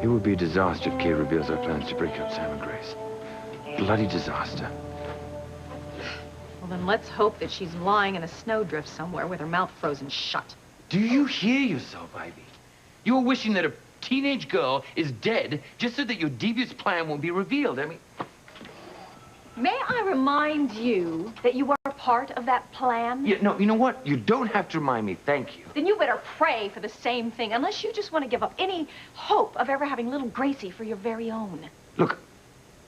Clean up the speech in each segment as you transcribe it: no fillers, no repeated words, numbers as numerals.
It would be a disaster if Kay reveals our plans to break up Sam and Grace. Bloody disaster. Well, then let's hope that she's lying in a snowdrift somewhere with her mouth frozen shut. Do you hear yourself, Ivy? You're wishing that a teenage girl is dead just so that your devious plan won't be revealed. I mean... May I remind you that you were part of that plan? Yeah, no, you know what? You don't have to remind me, thank you. Then you better pray for the same thing, unless you just want to give up any hope of ever having little Gracie for your very own. Look,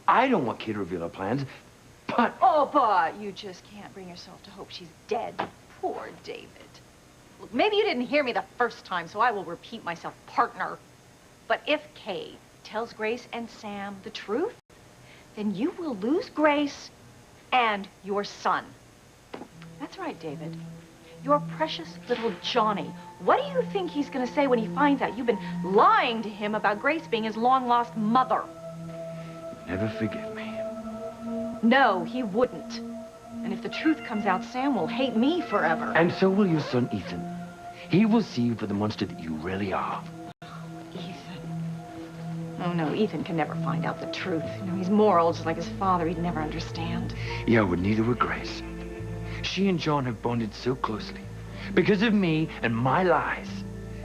I don't want Kay to reveal her plans, but... Oh, but you just can't bring yourself to hope she's dead. Poor David. Look, maybe you didn't hear me the first time, so I will repeat myself, partner. But if Kay tells Grace and Sam the truth, then you will lose Grace and your son. That's right, David. Your precious little Johnny. What do you think he's going to say when he finds out you've been lying to him about Grace being his long-lost mother? Never forgive me. No, he wouldn't. And if the truth comes out, Sam will hate me forever. And so will your son, Ethan. He will see you for the monster that you really are. Oh, no, Ethan can never find out the truth. You know, he's moral, just like his father. He'd never understand. Yeah, well, neither would Grace. She and John have bonded so closely. Because of me and my lies.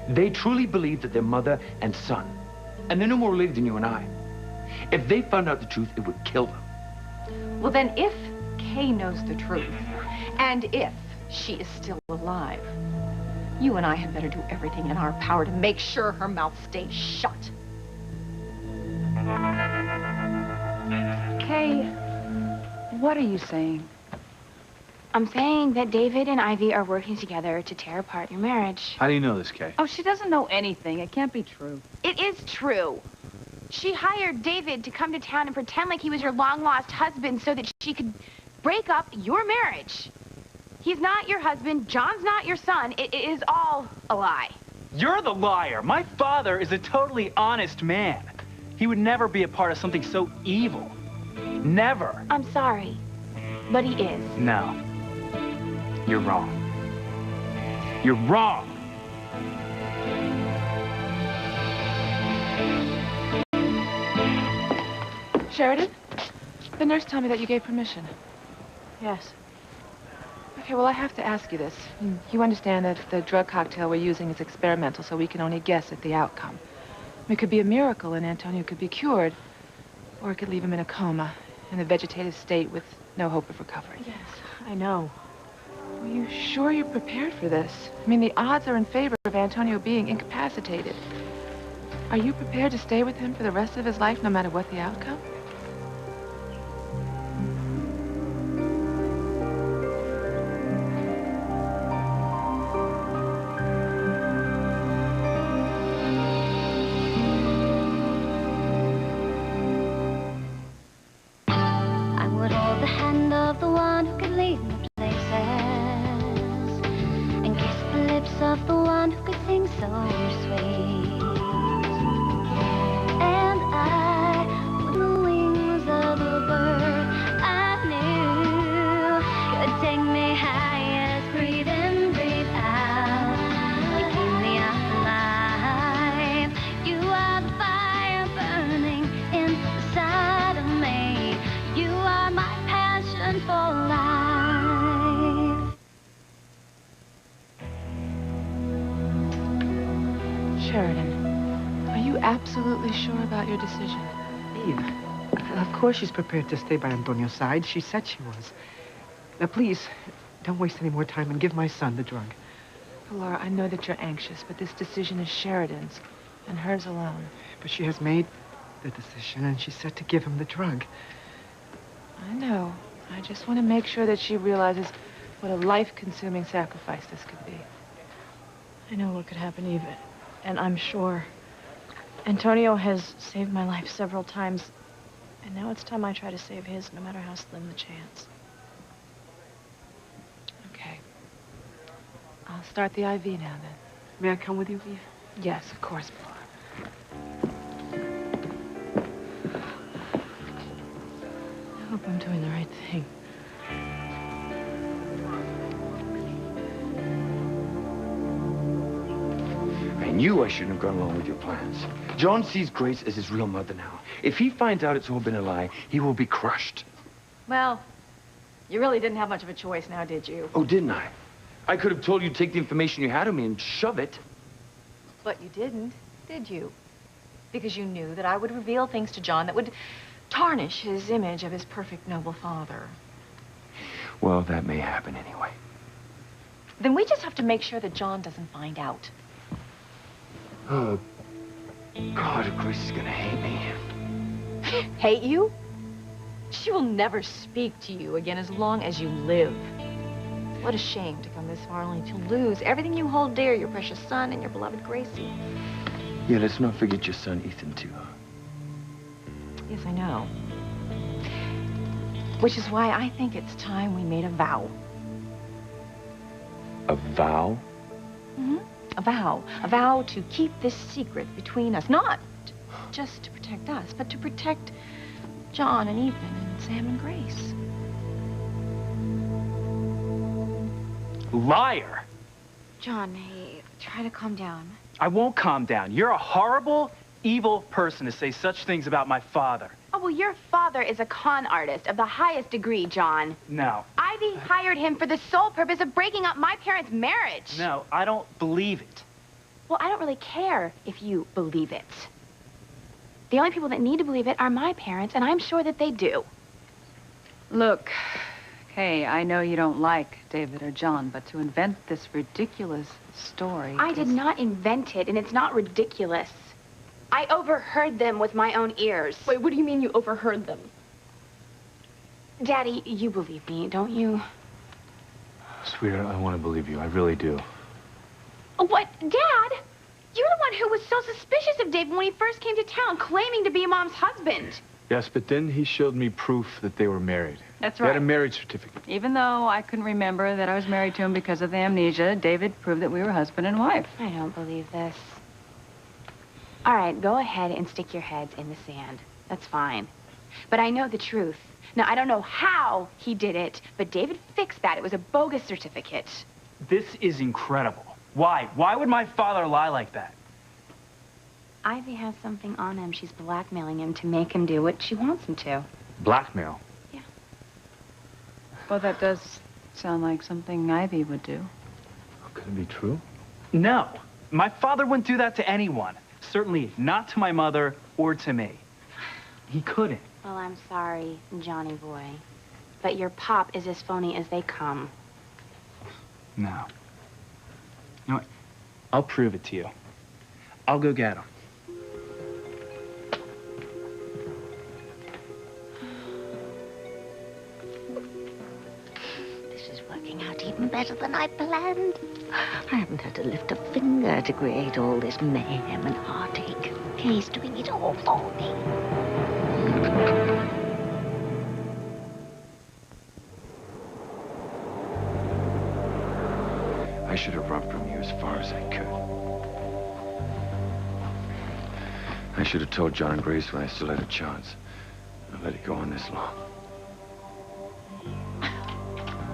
They truly believe that they're mother and son. And they're no more related than you and I. If they found out the truth, it would kill them. Well, then, if Kay knows the truth, and if she is still alive, you and I had better do everything in our power to make sure her mouth stays shut. Kay, what are you saying? I'm saying that David and Ivy are working together to tear apart your marriage. How do you know this, Kay? Oh, she doesn't know anything. It can't be true. It is true. She hired David to come to town and pretend like he was your long-lost husband so that she could break up your marriage. He's not your husband. John's not your son. It is all a lie. You're the liar. My father is a totally honest man. He would never be a part of something so evil. Never. I'm sorry, but he is. No. You're wrong. You're wrong. Sheridan, the nurse told me that you gave permission. Yes. Okay, well, I have to ask you this. You understand that the drug cocktail we're using is experimental, so we can only guess at the outcome. It could be a miracle, and Antonio could be cured. Or it could leave him in a coma, in a vegetative state with no hope of recovery. Yes, I know. Are you sure you're prepared for this? I mean, the odds are in favor of Antonio being incapacitated. Are you prepared to stay with him for the rest of his life, no matter what the outcome? Sheridan, are you absolutely sure about your decision? Eve, of course she's prepared to stay by Antonio's side. She said she was. Now, please, don't waste any more time and give my son the drug. Laura, I know that you're anxious, but this decision is Sheridan's, and hers alone. But she has made the decision, and she's set to give him the drug. I know. I just want to make sure that she realizes what a life-consuming sacrifice this could be. I know what could happen, Eve, and I'm sure. Antonio has saved my life several times, and now it's time I try to save his, no matter how slim the chance. Okay. I'll start the IV now, then. May I come with you, Eve? Yes, of course, Laura. I hope I'm doing the right thing. I knew I shouldn't have gone along with your plans. John sees Grace as his real mother now. If he finds out it's all been a lie, he will be crushed. Well, you really didn't have much of a choice now, did you? Oh, didn't I? I could have told you to take the information you had of me and shove it. But you didn't, did you? Because you knew that I would reveal things to John that would tarnish his image of his perfect, noble father. Well, that may happen anyway. Then we just have to make sure that John doesn't find out. Oh, God, Grace is gonna hate me. Hate you? She will never speak to you again as long as you live. What a shame to come this far only to lose everything you hold dear, your precious son and your beloved Gracie. Yeah, let's not forget your son, Ethan, too, huh? Yes, I know. Which is why I think it's time we made a vow. A vow? Mm-hmm. A vow. A vow to keep this secret between us. Not just to protect us, but to protect John and Ethan and Sam and Grace. Liar! John, hey, try to calm down. I won't calm down. You're a horrible, evil person to say such things about my father. Oh, well, your father is a con artist of the highest degree, John. No. Ivy hired him for the sole purpose of breaking up my parents' marriage. No, I don't believe it. Well, I don't really care if you believe it. The only people that need to believe it are my parents, and I'm sure that they do. Look, Kay, I know you don't like David or John, but to invent this ridiculous story... I did not invent it, and it's not ridiculous. I overheard them with my own ears. Wait, what do you mean you overheard them? Daddy, you believe me, don't you? Sweetheart, I want to believe you. I really do. What? Dad? You're the one who was so suspicious of David when he first came to town, claiming to be Mom's husband. Yes, but then he showed me proof that they were married. That's They right. had a marriage certificate. Even though I couldn't remember that I was married to him because of the amnesia, David proved that we were husband and wife. I don't believe this. All right, go ahead and stick your heads in the sand. That's fine. But I know the truth. Now, I don't know how he did it, but David fixed that. It was a bogus certificate. This is incredible. Why? Why would my father lie like that? Ivy has something on him. She's blackmailing him to make him do what she wants him to. Blackmail. Well, that does sound like something Ivy would do. Could it be true? No. My father wouldn't do that to anyone. Certainly not to my mother or to me. He couldn't. Well, I'm sorry, Johnny boy. But your pop is as phony as they come. No. You know what? I'll prove it to you. I'll go get him. This is working out even better than I planned. I haven't had to lift a finger to create all this mayhem and heartache. Kay's doing it all for me. I should have run from you as far as I could. I should have told John and Grace when I still had a chance. I let it go on this long.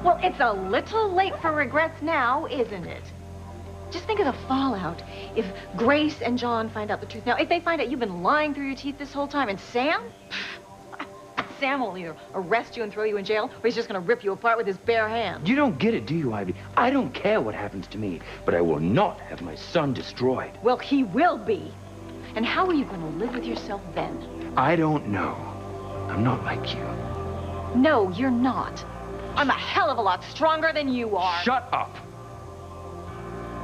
Well, it's a little late for regrets now, isn't it? Just think of the fallout if Grace and John find out the truth. Now, if they find out you've been lying through your teeth this whole time, and Sam? Sam will either arrest you and throw you in jail, or he's just going to rip you apart with his bare hands. You don't get it, do you, Ivy? I don't care what happens to me, but I will not have my son destroyed. Well, he will be. And how are you going to live with yourself then? I don't know. I'm not like you. No, you're not. I'm a hell of a lot stronger than you are. Shut up.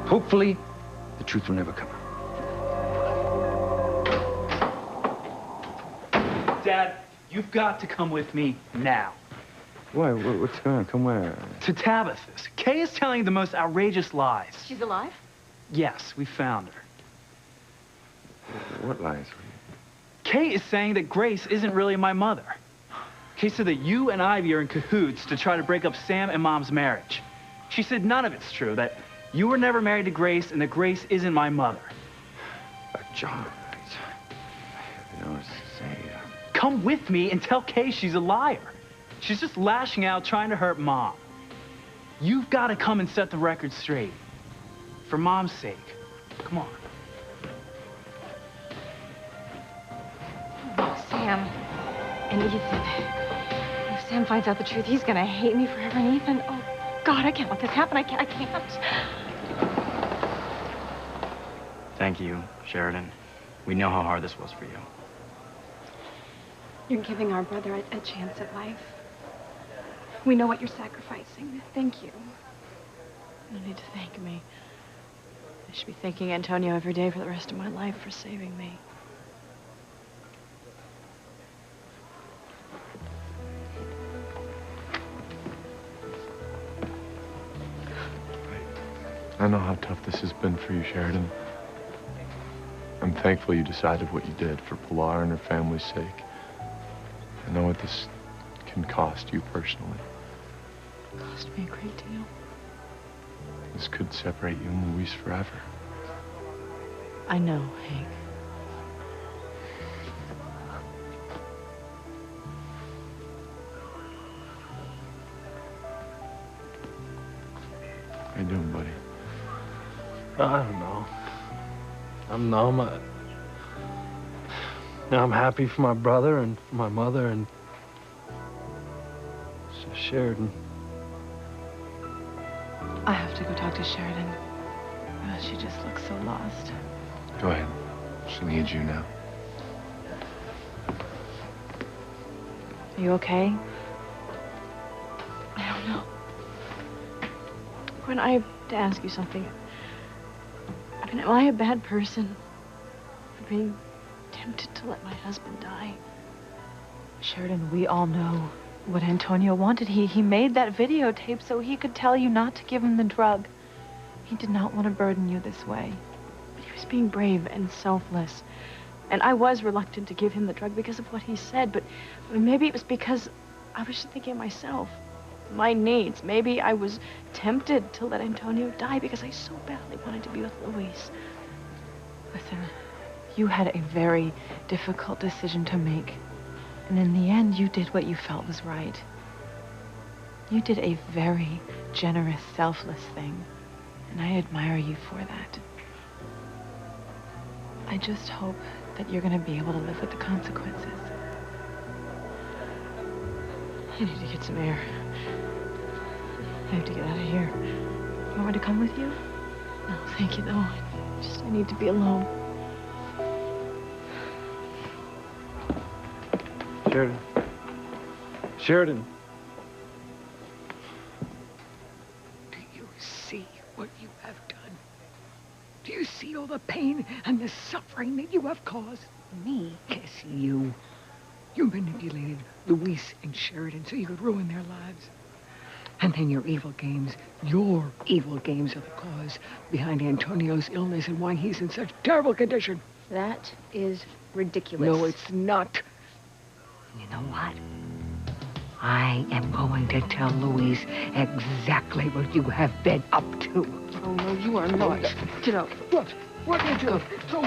Hopefully, the truth will never come out. Dad, you've got to come with me now. Why? What's going on? Come where? To Tabitha's. Kay is telling the most outrageous lies. She's alive? Yes, we found her. What lies? Kay is saying that Grace isn't really my mother. Kay said that you and Ivy are in cahoots to try to break up Sam and Mom's marriage. She said none of it's true, that you were never married to Grace and that Grace isn't my mother. John, I don't know what to say. Come with me and tell Kay she's a liar. She's just lashing out, trying to hurt Mom. You've got to come and set the record straight. For Mom's sake. Come on. Sam and Ethan. If Sam finds out the truth, he's gonna hate me forever. And Ethan, oh God, I can't let this happen. I can't. Thank you, Sheridan. We know how hard this was for you. You're giving our brother a chance at life. We know what you're sacrificing. Thank you. You don't need to thank me. I should be thanking Antonio every day for the rest of my life for saving me. I know how tough this has been for you, Sheridan. I'm thankful you decided what you did for Pilar and her family's sake. I know what this can cost you personally. It cost me a great deal. This could separate you and Luis forever. I know, Hank. How you doing, buddy? I don't know. I'm numb. Now I'm happy for my brother and for my mother and Sheridan. I have to go talk to Sheridan. Oh, she just looks so lost. Go ahead. She needs you now. Are you okay? I don't know. Gwen, I have to ask you something. I mean, am I a bad person for being tempted to let my husband die? Sheridan, we all know what Antonio wanted. He made that videotape so he could tell you not to give him the drug. He did not want to burden you this way. But he was being brave and selfless. And I was reluctant to give him the drug because of what he said, but maybe it was because I was just thinking of myself, my needs. Maybe I was tempted to let Antonio die because I so badly wanted to be with Luis. Listen, you had a very difficult decision to make. And in the end, you did what you felt was right. You did a very generous, selfless thing. And I admire you for that. I just hope that you're going to be able to live with the consequences. I need to get some air. I have to get out of here. You want me to come with you? No, thank you, though. I need to be alone. Sheridan. Sheridan. Do you see what you have done? Do you see all the pain and the suffering that you have caused? Me? Yes, you. You manipulated Luis and Sheridan so you could ruin their lives. And then your evil games are the cause behind Antonio's illness and why he's in such terrible condition. That is ridiculous. No, it's not. You know what? I am going to tell Luis exactly what you have been up to. Oh, no, you are not. Get out. What? What did you do?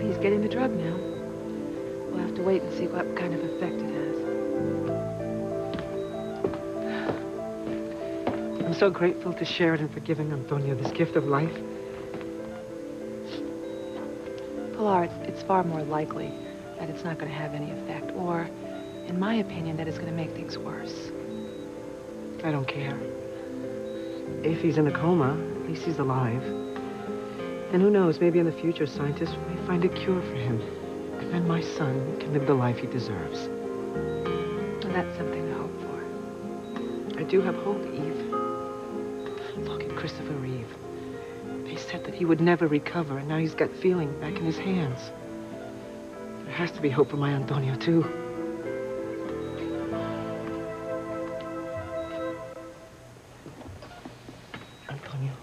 He's getting the drug now. We'll have to wait and see what kind of effect it has. I'm so grateful to Sheridan for giving Antonio this gift of life. Pilar, it's far more likely that it's not going to have any effect, or, in my opinion, that it's going to make things worse. I don't care. If he's in a coma, at least he's alive. And who knows, maybe in the future, scientists may find a cure for him. And then my son can live the life he deserves. And that's something to hope for. I do have hope, Eve. Look at Christopher Reeve. They said that he would never recover, and now he's got feeling back in his hands. There has to be hope for my Antonio, too. Antonio.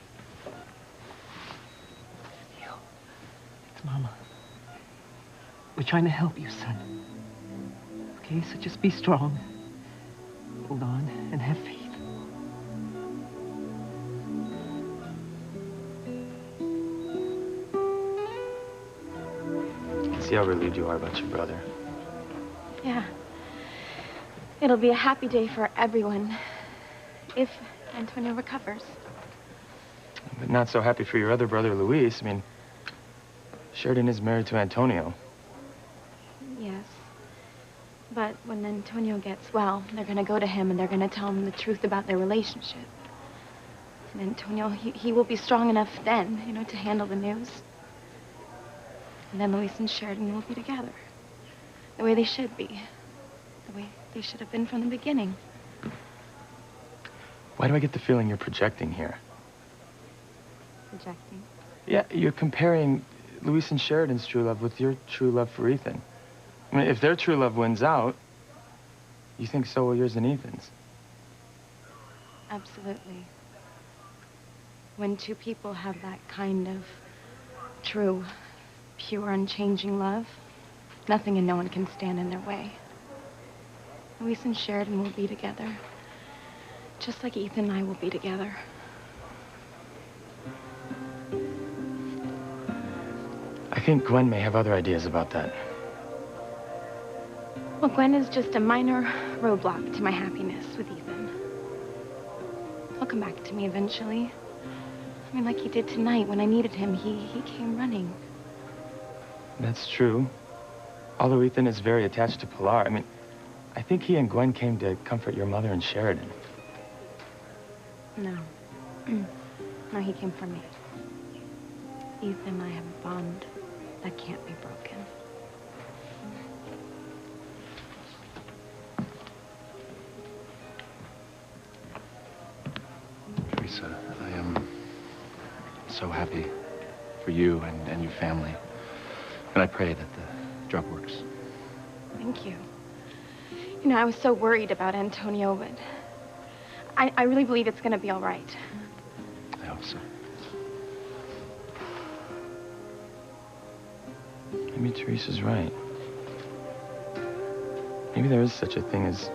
It's Mama. We're trying to help you, son. Okay, so just be strong. Hold on and have faith. see how relieved you are about your brother. Yeah. It'll be a happy day for everyone if Antonio recovers. But not so happy for your other brother, Luis. I mean, Sheridan is married to Antonio. Yes. But when Antonio gets well, they're gonna go to him and they're gonna tell him the truth about their relationship. And Antonio, he will be strong enough then, you know, to handle the news. And then Luis and Sheridan will be together. The way they should be. The way they should have been from the beginning. Why do I get the feeling you're projecting here? Projecting? Yeah, you're comparing Luis and Sheridan's true love with your true love for Ethan. I mean, if their true love wins out, you think so will yours and Ethan's. Absolutely. When two people have that kind of true, pure, unchanging love, nothing and no one can stand in their way. Luis and Sheridan will be together, just like Ethan and I will be together. I think Gwen may have other ideas about that. Well, Gwen is just a minor roadblock to my happiness with Ethan. He'll come back to me eventually. I mean, like he did tonight when I needed him. He came running. That's true. Although Ethan is very attached to Pilar, I mean, I think he and Gwen came to comfort your mother and Sheridan. No. No, he came for me. Ethan and I have a bond that can't be broken. Teresa, I am so happy for you and your family. And I pray that the drug works. Thank you. You know, I was so worried about Antonio, but I really believe it's gonna be all right. I hope so. Maybe Teresa's right. Maybe there is such a thing as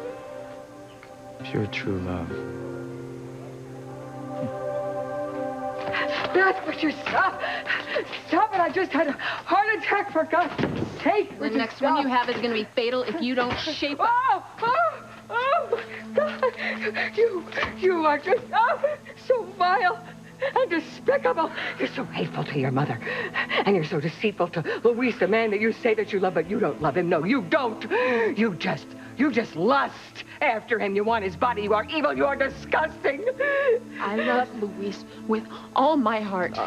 pure, true love. That's what you stop. Stop it. I just had a heart attack, for God's sake. The next one you have is going to be fatal if you don't shape up. Oh, God. You are just so vile and despicable. You're so hateful to your mother. And you're so deceitful to Luis, the man that you say that you love, but you don't love him. No, you don't. You just lust after him. You want his body. You are evil. You are disgusting. I love Luis with all my heart.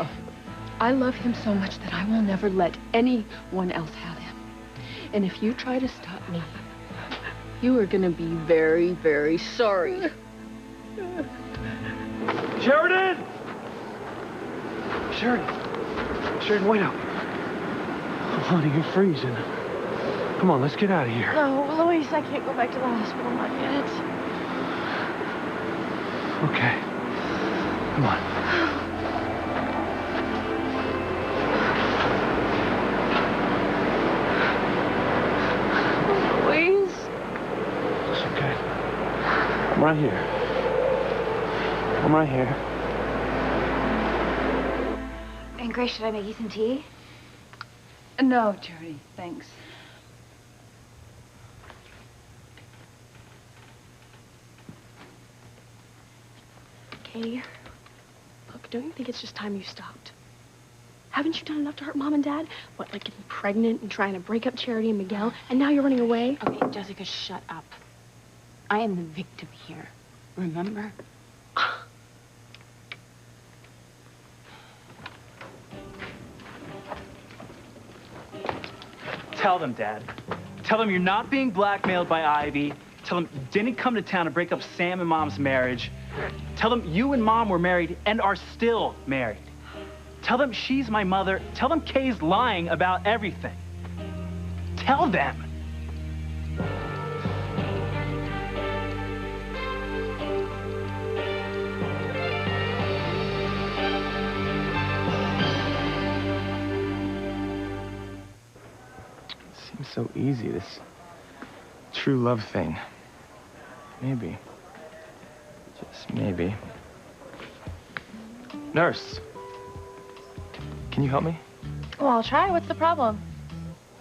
I love him so much that I will never let anyone else have him. And if you try to stop me, you are going to be very, very sorry. Sheridan! Sheridan, wait up. Oh, honey, you're freezing. Come on, let's get out of here. No, Luis, I can't go back to the hospital, not yet. Okay. Come on. Luis? It's okay. I'm right here. I'm right here. And Grace, should I make you some tea? No, Jody, thanks. Katie, look, don't you think it's just time you stopped? Haven't you done enough to hurt Mom and Dad? What, like getting pregnant and trying to break up Charity and Miguel, and now you're running away? Okay, Jessica, shut up. I am the victim here. Remember? Tell them, Dad. Tell them you're not being blackmailed by Ivy. Tell them you didn't come to town to break up Sam and Mom's marriage. Tell them you and Mom were married and are still married. Tell them she's my mother. Tell them Kay's lying about everything. Tell them. Seems so easy, this true love thing. Maybe. Just maybe. Nurse. Can you help me? Well, I'll try. What's the problem?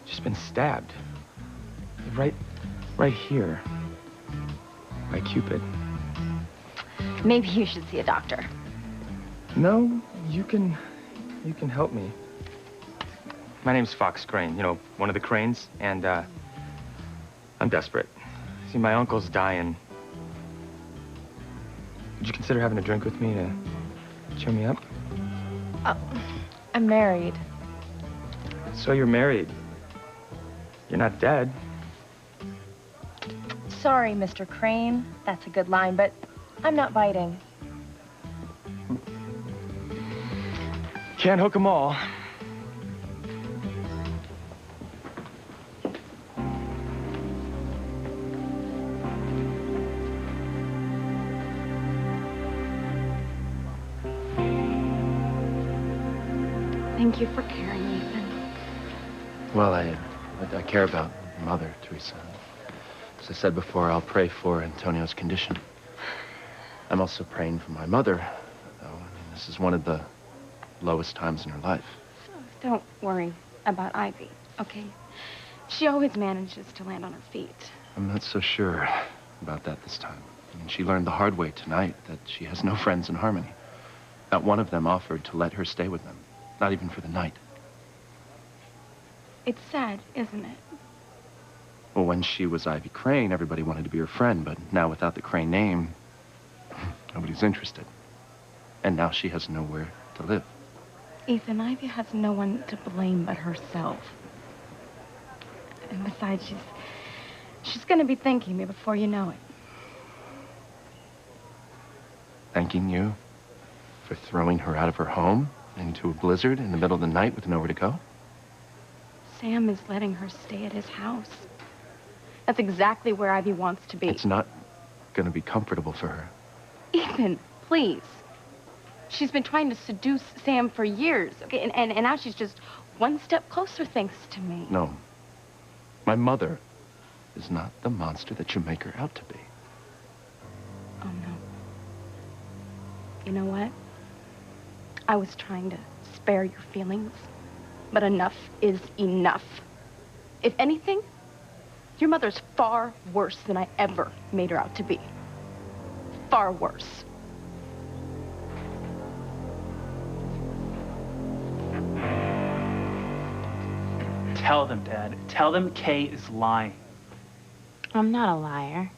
She's been stabbed. Right here. By Cupid. Maybe you should see a doctor. No, you can help me. My name's Fox Crane, you know, one of the Cranes, and I'm desperate. See, my uncle's dying. Would you consider having a drink with me to cheer me up? I'm married. So you're married. You're not dead. Sorry, Mr. Crane. That's a good line, but I'm not biting. Can't hook 'em all. Thank you for caring, Ethan. Well, I care about your mother, Teresa. As I said before, I'll pray for Antonio's condition. I'm also praying for my mother, though. I mean, this is one of the lowest times in her life. Don't worry about Ivy, okay? She always manages to land on her feet. I'm not so sure about that this time. I mean, she learned the hard way tonight that she has no friends in Harmony. Not one of them offered to let her stay with them, not even for the night. It's sad, isn't it? Well, when she was Ivy Crane, everybody wanted to be her friend, but now without the Crane name, nobody's interested. And now she has nowhere to live. Ethan, Ivy has no one to blame but herself. And besides, she's gonna be thanking me before you know it. Thanking you for throwing her out of her home into a blizzard in the middle of the night with nowhere to go? Sam is letting her stay at his house. That's exactly where Ivy wants to be. It's not gonna be comfortable for her. Ethan, please. She's been trying to seduce Sam for years, okay? And now she's just one step closer thanks to me. No. My mother is not the monster that you make her out to be. Oh, no. You know what? I was trying to spare your feelings, but enough is enough. If anything, your mother's far worse than I ever made her out to be. Far worse. Tell them, Dad. Tell them Kay is lying. I'm not a liar.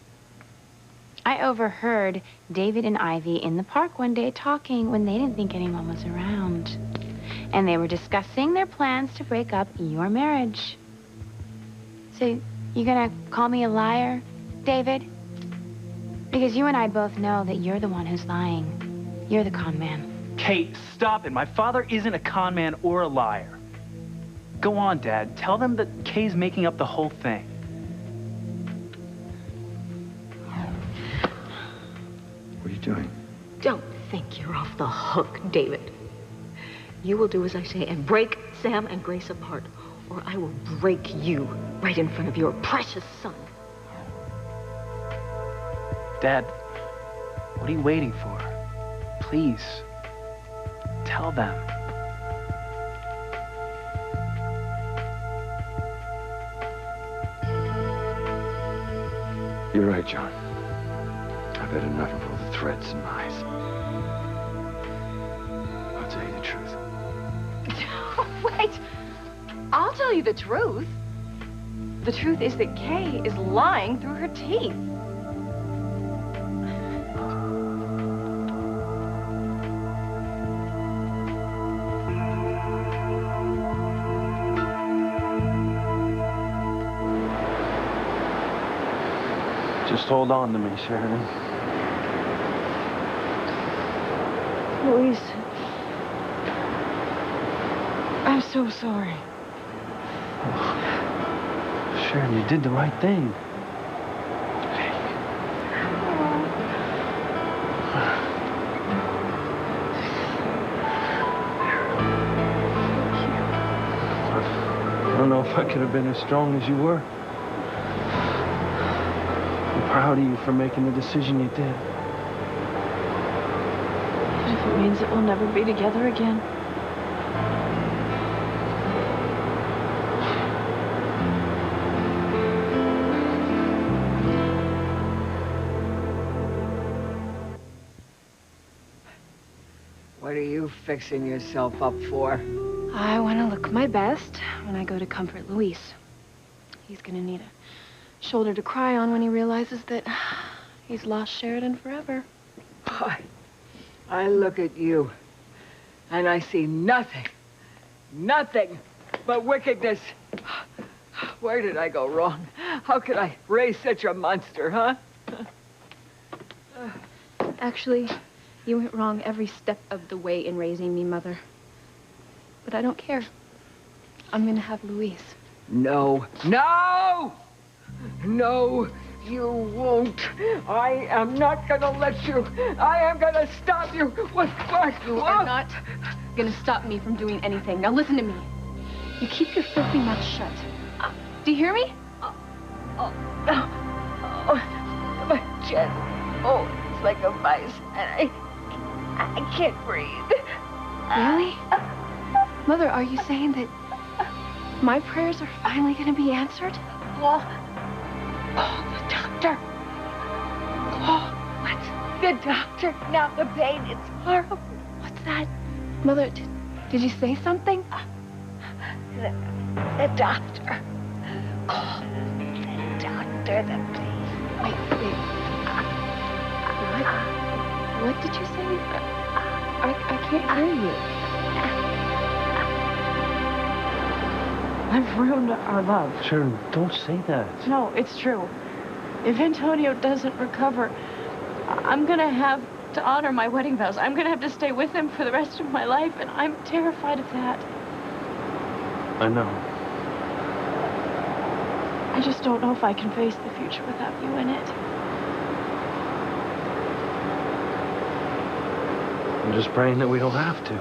I overheard David and Ivy in the park one day talking when they didn't think anyone was around. And they were discussing their plans to break up your marriage. So, you gonna call me a liar, David? Because you and I both know that you're the one who's lying. You're the con man. Kate, stop it. My father isn't a con man or a liar. Go on, Dad. Tell them that Kay's making up the whole thing. What are you doing? Don't think you're off the hook, David. You will do as I say and break Sam and Grace apart, or I will break you right in front of your precious son. Dad, what are you waiting for? Please, tell them. You're right, John. I've had enough of all the threats and lies. I'll tell you the truth. Wait. I'll tell you the truth. The truth is that Kay is lying through her teeth. Just hold on to me, Sheridan. Louise. I'm so sorry. Sheridan, you did the right thing. I don't know if I could have been as strong as you were. I'm proud of you for making the decision you did. But if it means that we'll never be together again. What are you fixing yourself up for? I want to look my best when I go to comfort Luis. He's gonna need a shoulder to cry on when he realizes that he's lost Sheridan forever. I look at you, and I see nothing but wickedness. Where did I go wrong? How could I raise such a monster, huh? Actually, you went wrong every step of the way in raising me, Mother. But I don't care. I'm gonna have Luis. No, no! No, you won't. I am not gonna let you. I am gonna stop you. What? You are not gonna stop me from doing anything. Now listen to me. You keep your filthy mouth shut. Do you hear me? My chest. Oh, it's like a vice, and I can't breathe. Really? Mother, are you saying that my prayers are finally gonna be answered? Oh, the doctor. Oh, what? The doctor. Now the pain, it's horrible. What's that? Mother, did you say something? The doctor. Oh, the doctor, the pain. Wait. What did you say? I can't hear you. I've ruined our love. Sheridan, don't say that. No, it's true. If Antonio doesn't recover, I'm gonna have to honor my wedding vows. I'm gonna have to stay with him for the rest of my life, and I'm terrified of that. I know. I just don't know if I can face the future without you in it. I'm just praying that we don't have to.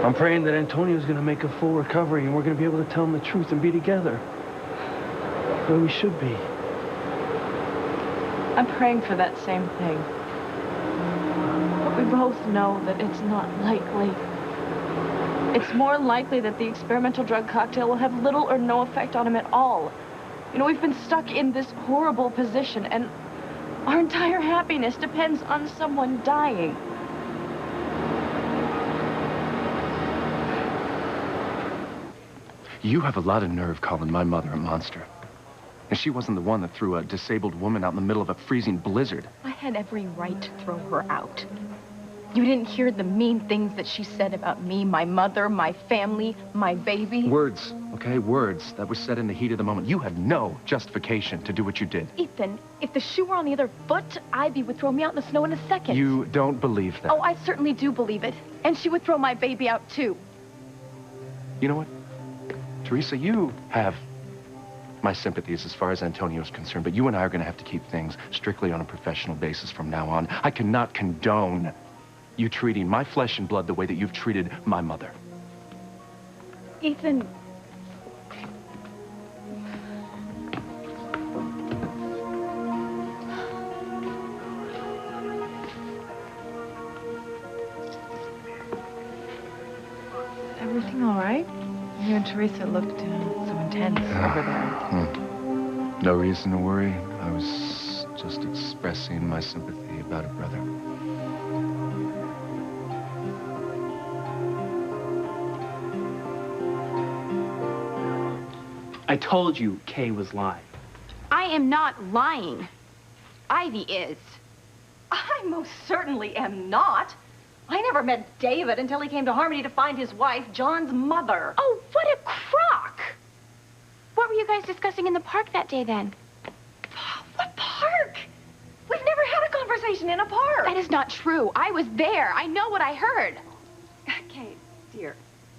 I'm praying that Antonio's gonna make a full recovery and we're gonna be able to tell him the truth and be together. The way we should be. I'm praying for that same thing. But we both know that it's not likely. It's more likely that the experimental drug cocktail will have little or no effect on him at all. You know, we've been stuck in this horrible position, and our entire happiness depends on someone dying. You have a lot of nerve calling my mother a monster. And she wasn't the one that threw a disabled woman out in the middle of a freezing blizzard. I had every right to throw her out. You didn't hear the mean things that she said about me, my mother, my family, my baby. Words, okay? Words that were said in the heat of the moment. You had no justification to do what you did. Ethan, if the shoe were on the other foot, Ivy would throw me out in the snow in a second. You don't believe that. Oh, I certainly do believe it. And she would throw my baby out, too. You know what? Teresa, you have my sympathies as far as Antonio's concerned, but you and I are going to have to keep things strictly on a professional basis from now on. I cannot condone you treating my flesh and blood the way that you've treated my mother. Ethan. Everything all right? You and Teresa looked so intense over there. No reason to worry. I was just expressing my sympathy about a brother. I told you Kay was lying. I am not lying. Ivy is. I most certainly am not. I never met David until he came to Harmony to find his wife, John's mother. Oh, what a crock! What were you guys discussing in the park that day, then? What park? We've never had a conversation in a park. That is not true. I was there. I know what I heard. Kate, dear,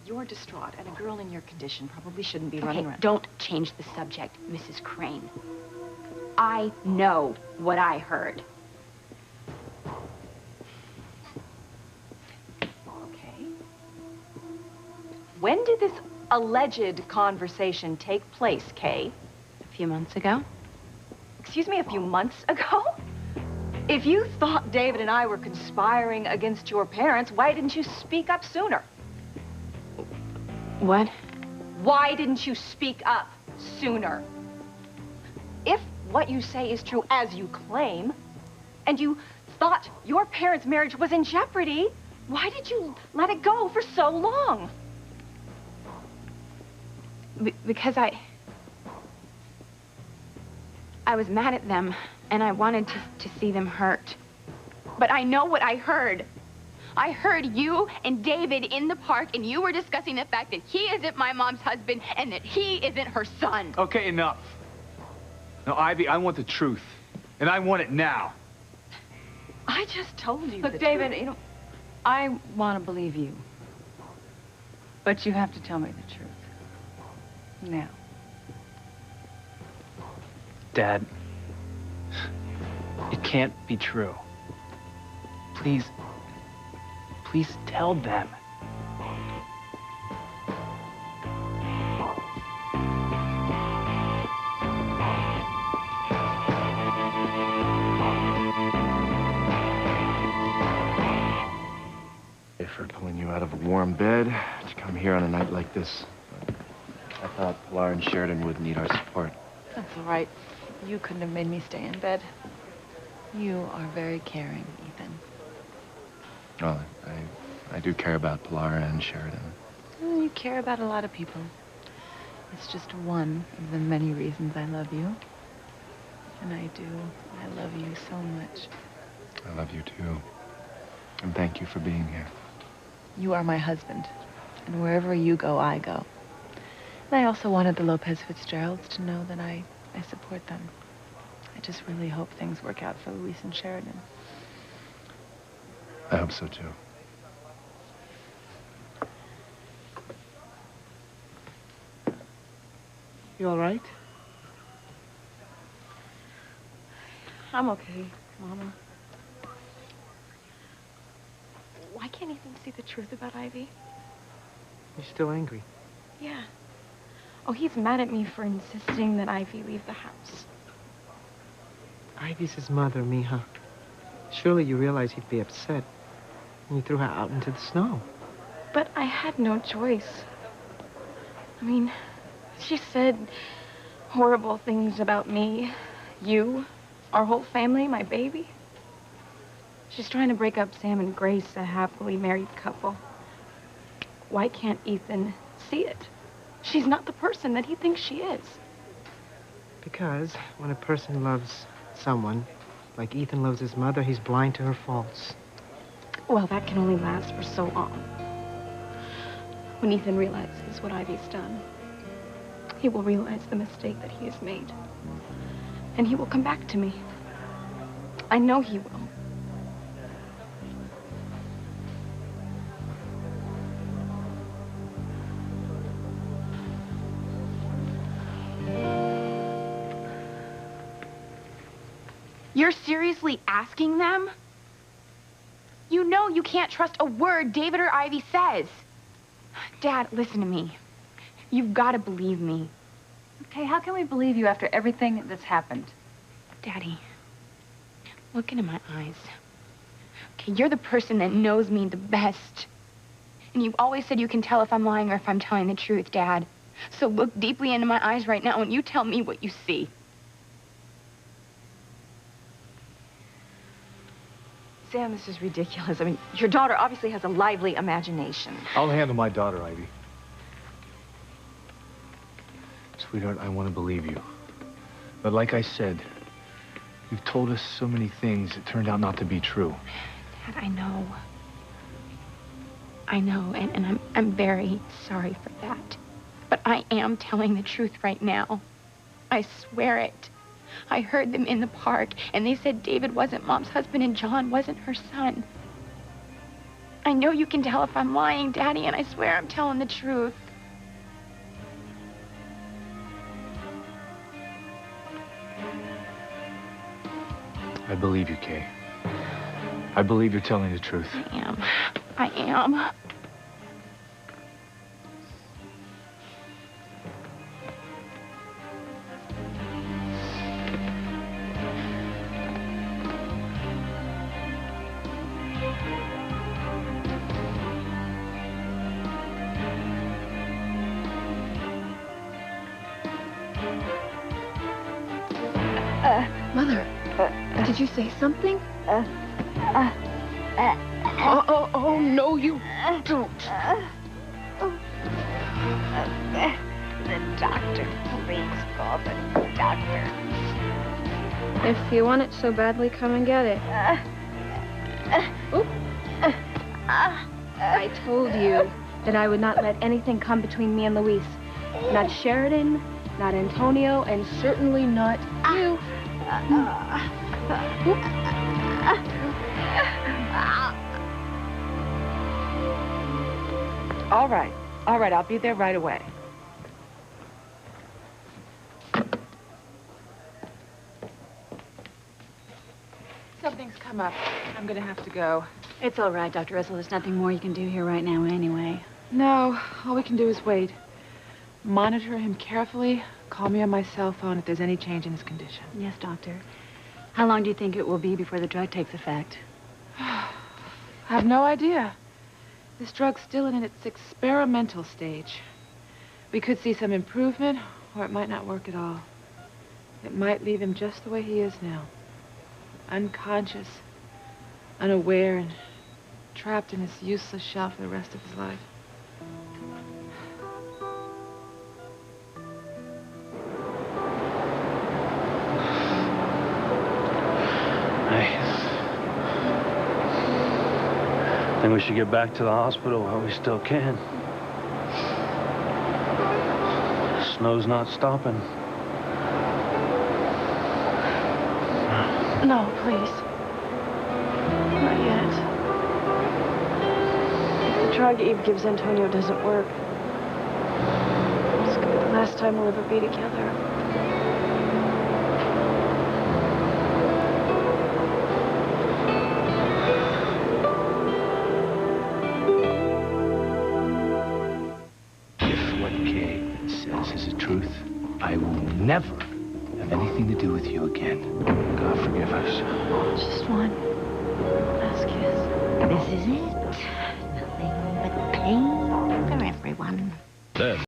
you're distraught, and a girl in your condition probably shouldn't be running around. Don't change the subject, Mrs. Crane. I know what I heard. When did this alleged conversation take place, Kay? A few months ago. Excuse me, a few months ago? If you thought David and I were conspiring against your parents, why didn't you speak up sooner? What? Why didn't you speak up sooner? If what you say is true, as you claim, and you thought your parents' marriage was in jeopardy, Why did you let it go for so long? Because I was mad at them, and I wanted to see them hurt. But I know what I heard. I heard you and David in the park, and you were discussing the fact that he isn't my mom's husband and that he isn't her son. Okay, enough. Now, Ivy, I want the truth, and I want it now. I just told you. Look, David, you know, I want to believe you. But you have to tell me the truth. Now. Dad, it can't be true. Please tell them. For pulling you out of a warm bed to come here on a night like this. I thought Pilar and Sheridan would need our support. That's all right. You couldn't have made me stay in bed. You are very caring, Ethan. Well, I do care about Pilar and Sheridan. You care about a lot of people. It's just one of the many reasons I love you. And I do. I love you so much. I love you too. And thank you for being here. You are my husband. And wherever you go, I go. And I also wanted the Lopez Fitzgeralds to know that I support them. I just really hope things work out for Luis and Sheridan. I hope so too. You all right? I'm okay, Mama. Why can't Ethan see the truth about Ivy? You're still angry. Yeah. Oh, he's mad at me for insisting that Ivy leave the house. Ivy's his mother, Mija. Surely you realize he'd be upset when you threw her out into the snow. But I had no choice. I mean, she said horrible things about me, you, our whole family, my baby. She's trying to break up Sam and Grace, a happily married couple. Why can't Ethan see it? She's not the person that he thinks she is. Because when a person loves someone, like Ethan loves his mother, he's blind to her faults. Well, that can only last for so long. When Ethan realizes what Ivy's done, he will realize the mistake that he has made. And he will come back to me. I know he will. You're seriously asking them? You know you can't trust a word David or Ivy says. Dad, listen to me. You've got to believe me. Okay, how can we believe you after everything that's happened? Daddy, look into my eyes. Okay, you're the person that knows me the best. And you've always said you can tell if I'm lying or if I'm telling the truth, Dad. So look deeply into my eyes right now and you tell me what you see. Sam, this is ridiculous. I mean, your daughter obviously has a lively imagination. I'll handle my daughter, Ivy. Sweetheart, I want to believe you. But like I said, you've told us so many things that turned out not to be true. Dad, I know. I know, and I'm very sorry for that. But I am telling the truth right now. I swear it. I heard them in the park, and they said David wasn't Mom's husband and John wasn't her son. I know you can tell if I'm lying, Daddy, and I swear I'm telling the truth. I believe you, Kay. I believe you're telling the truth. I am. I am. Mother, did you say something? Oh, no, you don't. The doctor. Please call the doctor. If you want it so badly, come and get it. Oop. I told you that I would not let anything come between me and Luis. Not Sheridan, not Antonio, and certainly not you. Oop. All right, I'll be there right away. Something's come up. I'm gonna have to go. It's all right, Dr. Russell. There's nothing more you can do here right now anyway. No, all we can do is wait. Monitor him carefully. Call me on my cell phone if there's any change in his condition. Yes, Doctor. How long do you think it will be before the drug takes effect? I have no idea. This drug's still in its experimental stage. We could see some improvement, or it might not work at all. It might leave him just the way he is now. Unconscious, unaware, and trapped in this useless shell for the rest of his life. I think we should get back to the hospital while we still can. Snow's not stopping. No, please. Not yet. If the drug Eve gives Antonio doesn't work, it's gonna be the last time we'll ever be together. If what Kay says is the truth, I will never have anything to do with you again. God forgive us. Just one last kiss. This is it. Nothing but pain for everyone. Then